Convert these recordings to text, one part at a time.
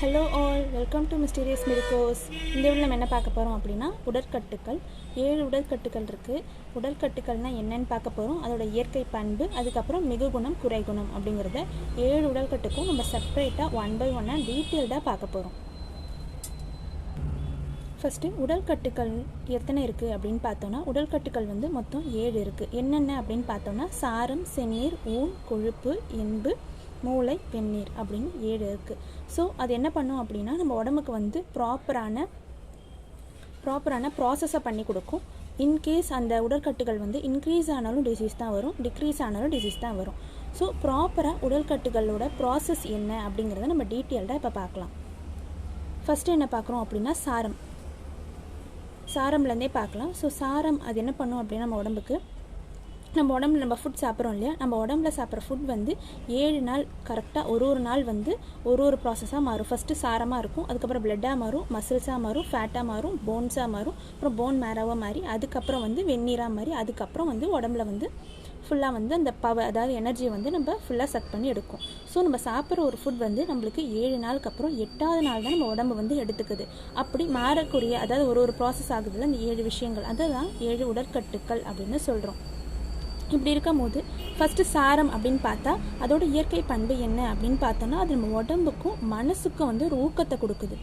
Hello all, welcome to mysterious medicos. இந்த வீடியோவில் நம்ம என்ன பார்க்க போகிறோம் அப்படின்னா உடற்கட்டுக்கள். 7 உடற்கட்டுக்கள் இருக்குது. உடற்கட்டுக்கள்னால் என்னென்னு பார்க்க போகிறோம், அதோட இயற்கை பண்பு, அதுக்கப்புறம் மிகுகுணம் குறைகுணம் அப்படிங்கிறத 7 உடற்கட்டுக்கும் நம்ம செப்பரேட்டாக 1 by 1 டீட்டெயில்டாக பார்க்க போகிறோம். ஃபஸ்ட்டு உடற்கட்டுக்கள் எத்தனை இருக்குது அப்படின்னு பார்த்தோன்னா, உடற்கட்டுக்கள் மொத்தம் 7 இருக்குது. என்னென்ன அப்படின்னு பார்த்தோன்னா, சாரம், செந்நீர், ஊன், கொழுப்பு, எண்பு, மூளை, வெந்நீர் அப்படின்னு 7 இருக்குது. ஸோ அது என்ன பண்ணும் அப்படின்னா, நம்ம உடம்புக்கு ப்ராப்பரான ப்ராசஸை பண்ணி கொடுக்கும். இன்கேஸ் அந்த உடற்கட்டுகள் இன்க்ரீஸ் ஆனாலும் டிசீஸ் தான் வரும், டிக்ரீஸ் ஆனாலும் டிசீஸ் தான் வரும். ஸோ ப்ராப்பராக உடற்கட்டுகளோட ப்ராசஸ் என்ன அப்படிங்கிறத நம்ம டீட்டெயில்டாக இப்போ பார்க்கலாம். ஃபஸ்ட்டு என்ன பார்க்குறோம் அப்படின்னா, சாரம்லேருந்தே பார்க்கலாம். ஸோ சாரம் அது என்ன பண்ணும் அப்படின்னா, நம்ம உடம்புல நம்ம ஃபுட் சாப்பிட்றோம் இல்லையா, நம்ம உடம்புல சாப்பிட்ற ஃபுட் 7 நாள் கரெக்டாக ஒரு நாள் ஒரு ப்ராசஸாக மாறும். ஃபஸ்ட்டு சாரமாக இருக்கும், அதுக்கப்புறம் பிளட்டாக மாறும், மசில்ஸாக மாறும், ஃபேட்டாக மாறும், போன்ஸாக மாறும், அப்புறம் போன் மேராவாக மாறி, அதுக்கப்புறம் வெந்நீராக மாறி, அதுக்கப்புறம் உடம்புல ஃபுல்லாக அந்த பவர், அதாவது எனர்ஜியை நம்ம ஃபுல்லாக சக் பண்ணி எடுக்கும். ஸோ நம்ம சாப்பிட்ற ஒரு ஃபுட் நம்மளுக்கு 7 நாளுக்கு அப்புறம் 8ஆவது நாள் தான் நம்ம உடம்பு எடுத்துக்குது. அப்படி மாறக்கூடிய, அதாவது ஒரு ப்ராசஸ் ஆகுதுல இந்த 7 விஷயங்கள், அதுதான் 7 உடற்கட்டுக்கள் அப்படின்னு சொல்கிறோம். இப்படி இருக்கும் போது ஃபஸ்ட்டு சாரம் அப்படின்னு பார்த்தா, அதோட இயற்கை பண்பு என்ன அப்படின்னு பார்த்தோன்னா, அது நம்ம உடம்புக்கும் மனசுக்கும் ஒரு ஊக்கத்தை கொடுக்குது.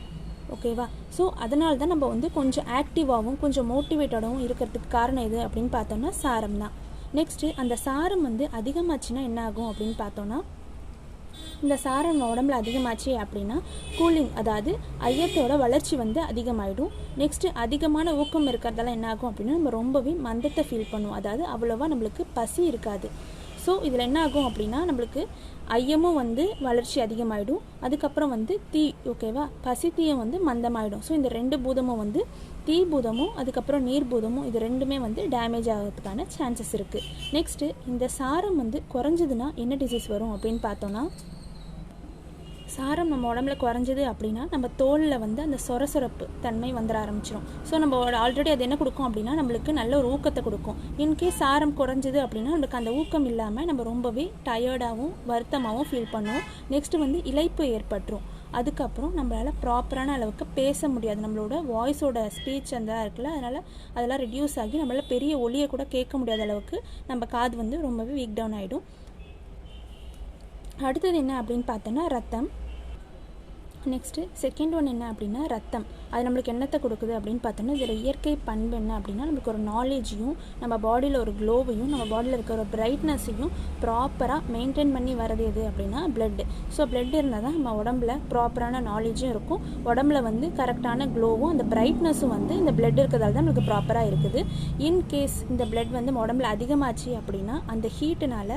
ஓகேவா? ஸோ அதனால தான் நம்ம கொஞ்சம் ஆக்டிவாகவும் கொஞ்சம் மோட்டிவேட்டடாகவும் இருக்கிறதுக்கு காரணம் எது அப்படின்னு பார்த்தோன்னா சாரம் தான். நெக்ஸ்ட்டு அந்த சாரம் அதிகமாச்சுன்னா என்ன ஆகும் அப்படின்னு பார்த்தோன்னா, இந்த சாரம் நம்ம உடம்புல அதிகமாச்சு அப்படின்னா கூலிங், அதாவது ஐயத்தோட வளர்ச்சி அதிகமாகிடும். நெக்ஸ்ட்டு அதிகமான ஊக்கம் இருக்கிறதால என்ன ஆகும் அப்படின்னா, நம்ம ரொம்பவே மந்தத்தை ஃபீல் பண்ணுவோம், அதாவது அவ்வளோவா நம்மளுக்கு பசி இருக்காது. ஸோ இதில் என்ன ஆகும் அப்படின்னா, நம்மளுக்கு ஐயமும் வளர்ச்சி அதிகமாகிடும். அதுக்கப்புறம் தீ, ஓகேவா, பசி தீயம் மந்தமாகிடும். ஸோ இந்த 2 பூதமும் தீ பூதமும் அதுக்கப்புறம் நீர் பூதமும் இது ரெண்டுமே டேமேஜ் ஆகிறதுக்கான சான்சஸ் இருக்குது. நெக்ஸ்ட்டு இந்த சாரம் குறைஞ்சதுன்னா என்ன டிசீஸ் வரும் அப்படின்னு பார்த்தோன்னா, சாரம் நம்ம உடம்புல குறைஞ்சது அப்படின்னா நம்ம தோலில் அந்த சொரசொரப்பு தன்மை வந்துட ஆரம்பிச்சிடும். ஸோ நம்ம ஆல்ரெடி அது என்ன கொடுக்கும் அப்படின்னா, நம்மளுக்கு நல்ல ஒரு ஊக்கத்தை கொடுக்கும். இன்கேஸ் சாரம் குறைஞ்சது அப்படின்னா நம்மளுக்கு அந்த ஊக்கம் இல்லாமல் நம்ம ரொம்பவே டயர்டாகவும் வருத்தமாகவும் ஃபீல் பண்ணுவோம். நெக்ஸ்ட்டு இளைப்பு ஏற்பட்டுரும். அதுக்கப்புறம் நம்மளால் ப்ராப்பரான அளவுக்கு பேச முடியாது. நம்மளோட வாய்ஸோட ஸ்பீச் இருக்குல்ல, அதெல்லாம் ரெடியூஸ் ஆகி நம்மளால் பெரிய ஒலியை கூட கேட்க முடியாத அளவுக்கு நம்ம காது ரொம்பவே வீக் டவுன் ஆகிடும். அடுத்தது என்ன அப்படின்னு பார்த்தோன்னா ரத்தம். நெக்ஸ்ட்டு செகண்ட் ஒன் என்ன அப்படின்னா ரத்தம். அது நம்மளுக்கு என்னத்தை கொடுக்குது அப்படின்னு பார்த்தோன்னா, இதில் இயற்கை பண்பு என்ன அப்படின்னா, நம்மளுக்கு ஒரு நாலேஜையும், நம்ம பாடியில் ஒரு க்ளோவையும், நம்ம பாடியில் இருக்கிற ஒரு பிரைட்னஸையும் ப்ராப்பராக மெயின்டைன் பண்ணி வரது எது அப்படின்னா பிளட்டு. ஸோ பிளட் இருந்தால் தான் நம்ம உடம்புல ப்ராப்பரான நாலேஜும் இருக்கும், உடம்புல கரெக்டான க்ளோவும் அந்த பிரைட்னஸும் இந்த பிளட் இருக்கிறதால தான் நம்மளுக்கு ப்ராப்பராக இருக்குது. இன்கேஸ் இந்த பிளட் நம்ம உடம்புல அதிகமாச்சு அப்படின்னா, அந்த ஹீட்டுனால்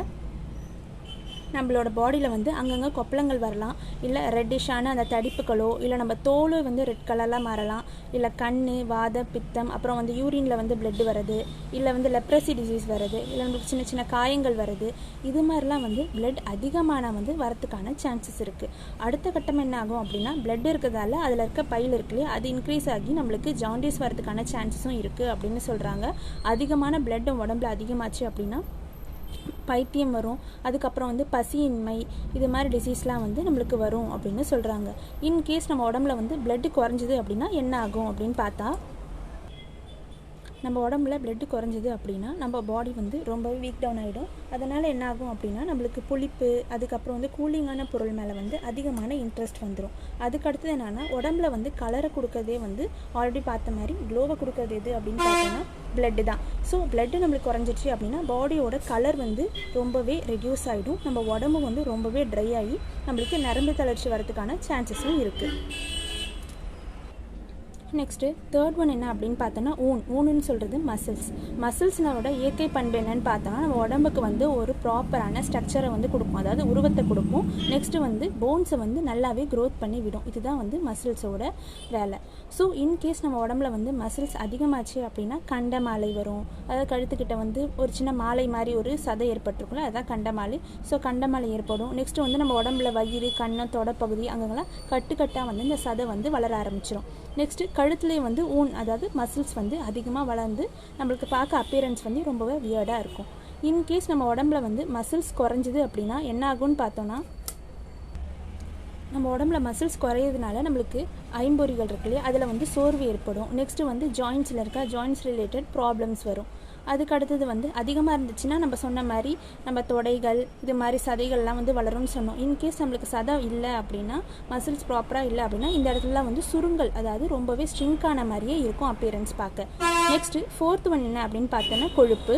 நம்மளோட பாடியில் அங்கங்கே கொப்பளங்கள் வரலாம், இல்லை ரெட்டிஷான அந்த தடிப்புகளோ, இல்லை நம்ம தோல் ரெட் கலரில் மாறலாம், இல்லை கண், வாத, பித்தம், அப்புறம் யூரினில் பிளட் வருது, இல்லை லெப்ரசி டிசீஸ் வருது, இல்லை நம்மளுக்கு சின்ன சின்ன காயங்கள் வருது. இது மாதிரிலாம் பிளட் அதிகமான வரத்துக்கான சான்சஸ் இருக்குது. அடுத்த கட்டம் என்ன ஆகும் அப்படின்னா, பிளட் இருக்கிறதால அதில் இருக்க பையில் இருக்குல்லையே, அது இன்க்ரீஸ் ஆகி நம்மளுக்கு ஜாண்டிஸ் வரதுக்கான சான்சஸும் இருக்குது அப்படின்னு சொல்கிறாங்க. அதிகமான பிளட் உடம்புல அதிகமாச்சு அப்படின்னா பைத்தியம் வரும், அதுக்கப்புறம் பசியின்மை, இது மாதிரி டிசீஸ்லாம் நம்மளுக்கு வரும் அப்படின்னு சொல்கிறாங்க. இன்கேஸ் நம்ம உடம்புல பிளட்டு குறைஞ்சிது அப்படின்னா என்ன ஆகும் அப்படின்னு பார்த்தா, நம்ம உடம்புல பிளட்டு குறைஞ்சிது அப்படின்னா நம்ம பாடி ரொம்பவே வீக் டவுன் ஆகிடும். அதனால் என்ன ஆகும் அப்படின்னா, நம்மளுக்கு புளிப்பு, அதுக்கப்புறம் கூலிங்கான பொருள் மேலே அதிகமான இன்ட்ரெஸ்ட் வந்துடும். அதுக்கடுத்தது என்னென்னா, உடம்புல கலரை கொடுக்கறதே ஆல்ரெடி பார்த்த மாதிரி க்ளோவை கொடுக்கறது எது அப்படின்னு பார்த்தோன்னா பிளட்டு தான். ஸோ பிளட்டு நம்மளுக்கு குறைஞ்சிச்சு அப்படின்னா பாடியோட கலர் ரொம்பவே ரெடியூஸ் ஆகிடும். நம்ம உடம்பு ரொம்பவே ட்ரை ஆகி நம்மளுக்கு நரம்பு தளர்ச்சி வரதுக்கான சான்சஸும் இருக்குது. நெக்ஸ்ட்டு தேர்ட் ஒன் என்ன அப்படின்னு பார்த்தோன்னா ஊனுன்னு சொல்கிறது மசில்ஸ்னோட இயற்கை பண்பு என்னன்னு பார்த்தோன்னா, நம்ம உடம்புக்கு ஒரு ப்ராப்பரான ஸ்ட்ரக்சரை கொடுக்கும், அதாவது உருவத்தை கொடுக்கும். நெக்ஸ்ட்டு போன்ஸை நல்லாவே க்ரோத் பண்ணி விடும். இதுதான் மசில்ஸோட வேலை. ஸோ இன்கேஸ் நம்ம உடம்புல மசில்ஸ் அதிகமாச்சு அப்படின்னா கண்டமாலை வரும். அதாவது கழுத்துக்கிட்ட ஒரு சின்ன மாலை மாதிரி ஒரு சதை ஏற்பட்டிருக்கும்ல, அதுதான் கண்டமாலை. ஸோ கண்டமாலை ஏற்படும். நெக்ஸ்ட்டு நம்ம உடம்புல வயிறு, கண்ணை, தொடப்பகுதி அங்கெல்லாம் கட்டுக்கட்டாக இந்த சதை வளர ஆரம்பிச்சிடும். நெக்ஸ்ட்டு கழுத்துலேயே ஊன், அதாவது மசில்ஸ் அதிகமாக வளர்ந்து நம்மளுக்கு பார்க்க அப்பியரன்ஸ் ரொம்பவே வியர்டாக இருக்கும். இன்கேஸ் நம்ம உடம்புல மசில்ஸ் குறைஞ்சிது அப்படின்னா என்ன ஆகும்னு பார்த்தோன்னா, நம்ம உடம்புல மசில்ஸ் குறையிறதுனால நம்மளுக்கு ஐம்பொறிகள் இருக்கு இல்லையா, அதில் வந்து சோர்வு ஏற்படும். நெக்ஸ்ட்டு வந்து ஜாயின்ஸில் இருக்க ஜாயின்ஸ் ரிலேட்டட் ப்ராப்ளம்ஸ் வரும். அதுக்கு அடுத்தது வந்து அதிகமாக இருந்துச்சுன்னா நம்ம சொன்ன மாதிரி நம்ம தொடைகள் இது மாதிரி சதைகள்லாம் வந்து வளரும்னு சொன்னோம். இன்கேஸ் நம்மளுக்கு சதை இல்லை அப்படின்னா, மசில்ஸ் ப்ராப்பராக இல்லை அப்படின்னா இந்த இடத்துலலாம் வந்து சுருங்கல், அதாவது ரொம்பவே ஸ்ட்ரிங்கான மாதிரியே இருக்கும் அப்பியரன்ஸ் பார்க்க. நெக்ஸ்ட்டு 4th ஒன் என்ன அப்படின்னு பார்த்தோன்னா கொழுப்பு.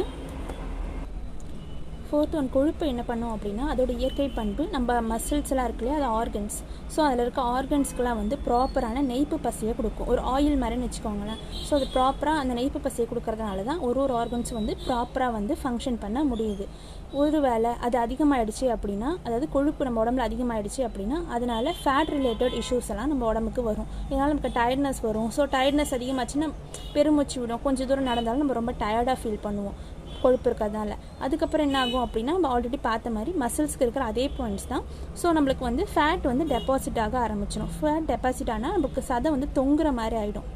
4th ஒன் கொழுப்பு என்ன பண்ணும் அப்படின்னா, அதோட இயற்கை பண்பு நம்ம மசில்ஸ்லாம் இருக்கு இல்லையா, அது ஆர்கன்ஸ். ஸோ அதில் இருக்க ஆர்கன்ஸ்க்கெலாம் வந்து ப்ராப்பரான நெய்ப்பு பசியை கொடுக்கும். ஒரு ஆயில் மாதிரின்னு வச்சுக்கோங்களேன். ஸோ அது ப்ராப்பராக அந்த நெய்ப்பு பசியை கொடுக்கறதுனால தான் ஒரு ஆர்கன்ஸ் வந்து ப்ராப்பராக வந்து ஃபங்க்ஷன் பண்ண முடியுது. ஒரு வேளை அது அதிகமாகிடுச்சு அப்படின்னா, அதாவது கொழுப்பு நம்ம உடம்புல அதிகமாகிடுச்சு அப்படின்னா, அதனால ஃபேட் ரிலேட்டட் இஷ்யூஸ் எல்லாம் நம்ம உடம்புக்கு வரும். இதனால் நமக்கு டயர்ட்னஸ் வரும். ஸோ டயர்ட்னஸ் அதிகமாச்சுன்னா பெருமூச்சு விடும். கொஞ்சம் தூரம் நடந்தாலும் நம்ம ரொம்ப டயர்டாக ஃபீல் பண்ணுவோம் கொழுப்பு இருக்கிறதுனால. அதுக்கப்புறம் என்ன ஆகும் அப்படின்னா, நம்ம ஆல்ரெடி பார்த்த மாதிரி மசில்ஸ்க்கு இருக்கிற அதே பாயிண்ட்ஸ் தான். ஸோ நம்மளுக்கு வந்து ஃபேட் வந்து டெபாசிட் ஆக ஆரம்பிச்சிடும். ஃபேட் டெபாசிட் ஆனால் நமக்கு சதை வந்து தொங்குற மாதிரி ஆகிடும்.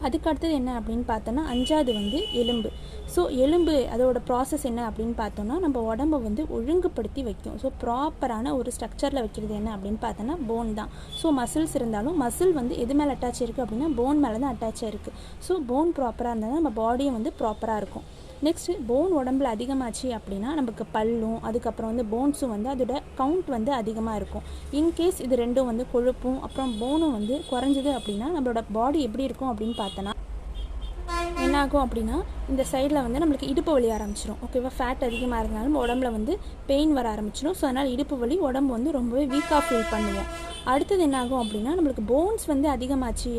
அதுக்கு அடுத்தது என்ன அப்படின்னு பார்த்தோன்னா 5வது வந்து எலும்பு. ஸோ எலும்பு அதோட ப்ராசஸ் என்ன அப்படின்னு பார்த்தோன்னா, நம்ம உடம்பை வந்து ஒழுங்குபடுத்தி வைக்கும். ஸோ ப்ராப்பரான ஒரு ஸ்ட்ரக்சரில் வைக்கிறது என்ன அப்படின்னு பார்த்தோன்னா போன் தான். ஸோ மசில்ஸ் இருந்தாலும் மசில் வந்து எது மேலே அட்டாச் இருக்குது அப்படின்னா போன் மேலே தான் அட்டாச் ஆகிருக்கு. ஸோ போன் ப்ராப்பராக இருந்தால் தான் நம்ம பாடியும் வந்து ப்ராப்பராக இருக்கும். நெக்ஸ்ட்டு போன் உடம்புல அதிகமாச்சு அப்படின்னா நமக்கு பல்லும் அதுக்கப்புறம் வந்து போன்ஸும் வந்து அதோட கவுண்ட் வந்து அதிகமாக இருக்கும். இன்கேஸ் இது ரெண்டும் வந்து கொழுப்பும் அப்புறம் போனும் வந்து குறைஞ்சிது அப்படின்னா நம்மளோட பாடி எப்படி இருக்கும் அப்படின்னு பார்த்தோன்னா என்னாகும் அப்படின்னா, இந்த சைடில் வந்து நம்மளுக்கு இடுப்பு வலி ஆரம்பிச்சிடும். ஓகேவா, ஃபேட் அதிகமாக இருந்தாலும் உடம்புல வந்து பெயின் வர ஆரம்பிச்சிடும். ஸோ அதனால் இடுப்பு வலி, உடம்பு வந்து ரொம்பவே வீக்காக ஃபீல் பண்ணுவோம். அடுத்தது என்னாகும் அப்படின்னா, நம்மளுக்கு போன்ஸ் வந்து அதிகமாச்சு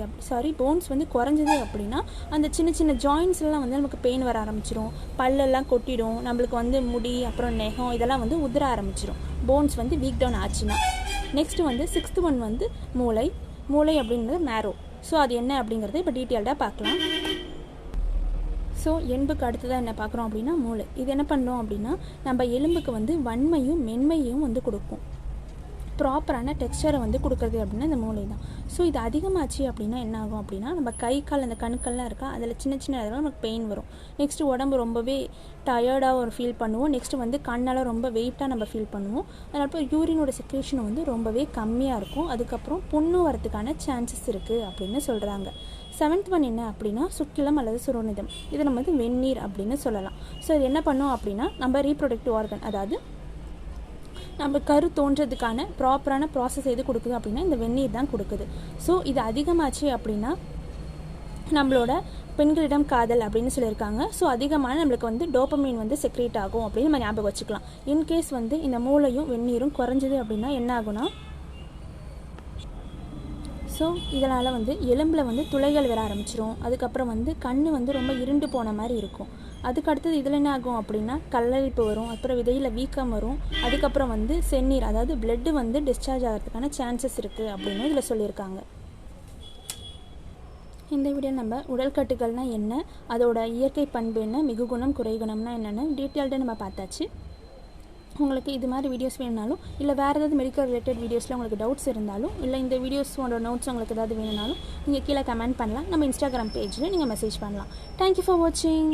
போன்ஸ் வந்து குறைஞ்சது அப்படின்னா அந்த சின்ன சின்ன ஜாயின்ஸ்லாம் வந்து நமக்கு பெயின் வர ஆரம்பிச்சிடும். பல்லெல்லாம் கொட்டிடும். நம்மளுக்கு வந்து முடி அப்புறம் நெகம் இதெல்லாம் வந்து உதிர ஆரம்பிச்சிடும், போன்ஸ் வந்து வீக் டவுன் ஆச்சுன்னா. நெக்ஸ்ட்டு வந்து 6th ஒன் வந்து மூளை. மூளை அப்படிங்கிறது மேரோ. ஸோ அது என்ன அப்படிங்கிறத இப்போ டீட்டெயில்டாக பார்க்கலாம். ஸோ எலும்புக்கு அடுத்ததாக என்ன பார்க்குறோம் அப்படின்னா மூளை. இது என்ன பண்ணோம் அப்படின்னா, நம்ம எலும்புக்கு வந்து வன்மையும் மென்மையும் வந்து கொடுக்கும். ப்ராப்பரான டெக்ஸ்சரை வந்து கொடுக்குறது அப்படின்னா இந்த மூளை தான். ஸோ இது அதிகமாச்சு அப்படின்னா என்ன ஆகும் அப்படின்னா, நம்ம கை கால் அந்த கணுக்கள்லாம் இருக்கா அதில் சின்ன சின்ன இதெல்லாம் நமக்கு பெயின் வரும். நெக்ஸ்ட்டு உடம்பு ரொம்பவே டயர்டாக ஒரு ஃபீல் பண்ணுவோம். நெக்ஸ்ட்டு வந்து கண்ணெல்லாம் ரொம்ப வெயிட்டாக நம்ம ஃபீல் பண்ணுவோம். அதனால் யூரினோட செக்ரேஷன் வந்து ரொம்பவே கம்மியாக இருக்கும். அதுக்கப்புறம் புண்ணு வரதுக்கான சான்சஸ் இருக்குது அப்படின்னு சொல்கிறாங்க. 7th ஒன் என்ன அப்படின்னா சுக்கிலம் அல்லது சுரோனிதம். இதை நம்ம வந்து வெந்நீர் அப்படின்னு சொல்லலாம். ஸோ இது என்ன பண்ணோம் அப்படின்னா, நம்ம ரீப்ரொடக்டிவ் ஆர்கன், அதாவது நம்ம கரு தோன்றதுக்கான ப்ராப்பரான ப்ராசஸ் எது கொடுக்குது அப்படின்னா இந்த வெந்நீர் தான் கொடுக்குது. ஸோ இது அதிகமாச்சு அப்படின்னா நம்மளோட பெண்களிடம் காதல் அப்படின்னு சொல்லியிருக்காங்க. ஸோ அதிகமான நம்மளுக்கு வந்து டோபமைன் வந்து செக்ரேட் ஆகும் அப்படின்னு நம்ம ஞாபகம் வச்சுக்கலாம். இன்கேஸ் வந்து இந்த மூளையும் வெந்நீரும் குறைஞ்சது அப்படின்னா என்ன ஆகுனா, ஸோ இதனால் வந்து எலும்பில் வந்து துளைகள் வர ஆரம்பிச்சிடும். அதுக்கப்புறம் வந்து கண் வந்து ரொம்ப இருண்டு போன மாதிரி இருக்கும். அதுக்கு அடுத்தது இதில் என்ன ஆகும் அப்படின்னா கல்லரிப்பு வரும். அப்புறம் விதையில் வீக்கம் வரும். அதுக்கப்புறம் வந்து செந்நீர், அதாவது பிளட்டு வந்து டிஸ்சார்ஜ் ஆகிறதுக்கான சான்சஸ் இருக்குது அப்படின்னு இதில் சொல்லியிருக்காங்க. இந்த வீடியோ நம்ம உடல்கட்டுகள்னால் என்ன, அதோட இயற்கை பண்பு என்ன, மிகுகுணம் குறைகுணம்னா என்னென்னு டீட்டெயில்டாக நம்ம பார்த்தாச்சு. உங்களுக்கு இது மாதிரி வீடியோஸ் வேணுனாலும், இல்லை வேறு ஏதாவது மெடிக்கல் ரிலேட்டட் வீடியோஸில் உங்களுக்கு டவுட்ஸ் இருந்தாலும், இல்லை இந்த வீடியோஸோட நோட்ஸ் உங்களுக்கு ஏதாவது வேணுனாலும் நீங்கள் கீழே கமெண்ட் பண்ணலாம். நம்ம இன்ஸ்டாகிராம் பேஜில் நீங்கள் மெசேஜ் பண்ணலாம். தேங்க்யூ ஃபார் வாட்சிங்.